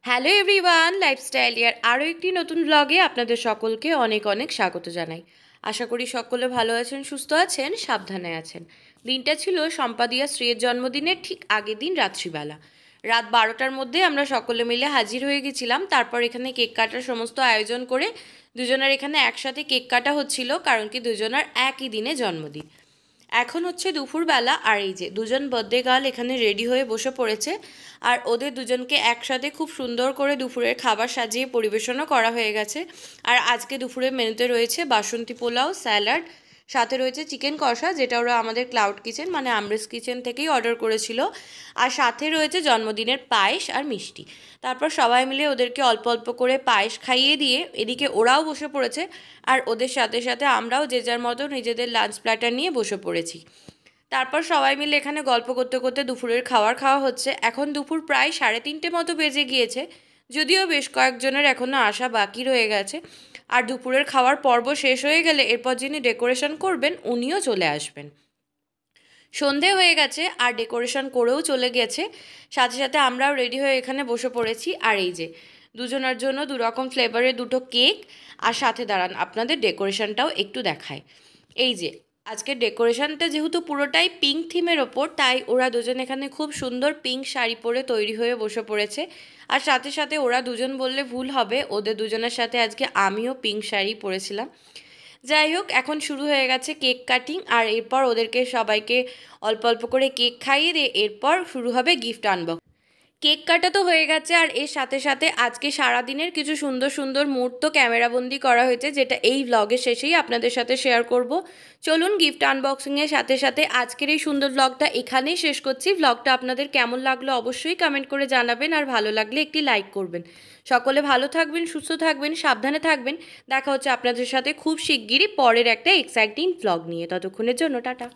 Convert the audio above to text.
Hello everyone, lifestyle ইয়ার আরও একটি নতুন ব্লগে আপনাদের সকলকে অনেক অনেক স্বাগত জানাই। আশা করি সকলে ভালো আছেন, সুস্থ আছেন, সাবধানে আছেন। দিনটা ছিল সম্পাদিয়া শ্রীয়ের জন্মদিনের ঠিক আগের দিন রাত্রিবেলা। রাত 12টার মধ্যে আমরা সকলে মিলে হাজির হয়ে গেছিলাম। তারপর এখানে কেক কাটার সমস্ত আয়োজন করে দুজনের এখানে একসাথে কেক কাটা হচ্ছিল, কারণ কি দুজনের একই দিনে জন্মদিন। এখন হচ্ছে দুপুরবেলা, আর এই যে দুজন বার্থডে গার্ল এখানে রেডি হয়ে বসে পড়েছে। আর ওদের দুজনকে একসাথে খুব সুন্দর করে দুপুরের খাবার সাজিয়ে পরিবেশনও করা হয়ে গেছে। আর আজকে দুপুরের মেনুতে রয়েছে বাসন্তী পোলাও, স্যালাড, সাথে রয়েছে চিকেন কষা, যেটা ওরা আমাদের ক্লাউড কিচেন মানে আমরেস কিচেন থেকেই অর্ডার করেছিল। আর সাথে রয়েছে জন্মদিনের পায়েস আর মিষ্টি। তারপর সবাই মিলে ওদেরকে অল্প অল্প করে পায়েস খাইয়ে দিয়ে এদিকে ওরাও বসে পড়েছে। আর ওদের সাথে সাথে আমরাও যে যার মতো নিজেদের লাঞ্চ প্ল্যাটার নিয়ে বসে পড়েছি। তারপর সবাই মিলে এখানে গল্প করতে করতে দুপুরের খাওয়া হচ্ছে। এখন দুপুর প্রায় 3:30 মতো বেজে গিয়েছে, যদিও বেশ কয়েকজনের এখনও আসা বাকি রয়ে গেছে। আর দুপুরের খাওয়ার পর্ব শেষ হয়ে গেলে এরপর যিনি ডেকোরেশন করবেন উনিও চলে আসবেন। সন্ধে হয়ে গেছে আর ডেকোরেশন করেও চলে গেছে। সাথে সাথে আমরাও রেডি হয়ে এখানে বসে পড়েছি। আর এই যে দুজনের জন্য দুরকম ফ্লেভারের দুটো কেক, আর সাথে দাঁড়ান আপনাদের ডেকোরেশনটাও একটু দেখায়। এই যে আজকের ডেকোরেশনটা যেহেতু পুরোটাই পিঙ্ক থিমের ওপর, তাই ওরা দুজন এখানে খুব সুন্দর পিঙ্ক শাড়ি পরে তৈরি হয়ে বসে পড়েছে। আর সাথে সাথে ওরা দুজন বললে ভুল হবে, ওদের দুজনের সাথে আজকে আমিও পিঙ্ক শাড়ি পরেছিলাম। যাই হোক, এখন শুরু হয়ে গেছে কেক কাটিং। আর এরপর ওদেরকে সবাইকে অল্প অল্প করে কেক খাইয়ে দিয়ে এরপর শুরু হবে গিফট আনবক্স। কেক কাটা তো হয়ে গেছে, আর এর সাথে সাথে আজকে সারাদিনের কিছু সুন্দর সুন্দর মুহূর্ত ক্যামেরাবন্দি করা হয়েছে, যেটা এই ব্লগের শেষেই আপনাদের সাথে শেয়ার করব। চলুন গিফট আনবক্সিংয়ের সাথে সাথে আজকের এই সুন্দর ব্লগটা এখানেই শেষ করছি। ব্লগটা আপনাদের কেমন লাগলো অবশ্যই কমেন্ট করে জানাবেন, আর ভালো লাগলে একটি লাইক করবেন। সকলে ভালো থাকবেন, সুস্থ থাকবেন, সাবধানে থাকবেন। দেখা হচ্ছে আপনাদের সাথে খুব শিগগিরই পরের একটা এক্সাইটিং ব্লগ নিয়ে। ততক্ষণের জন্য টাটা।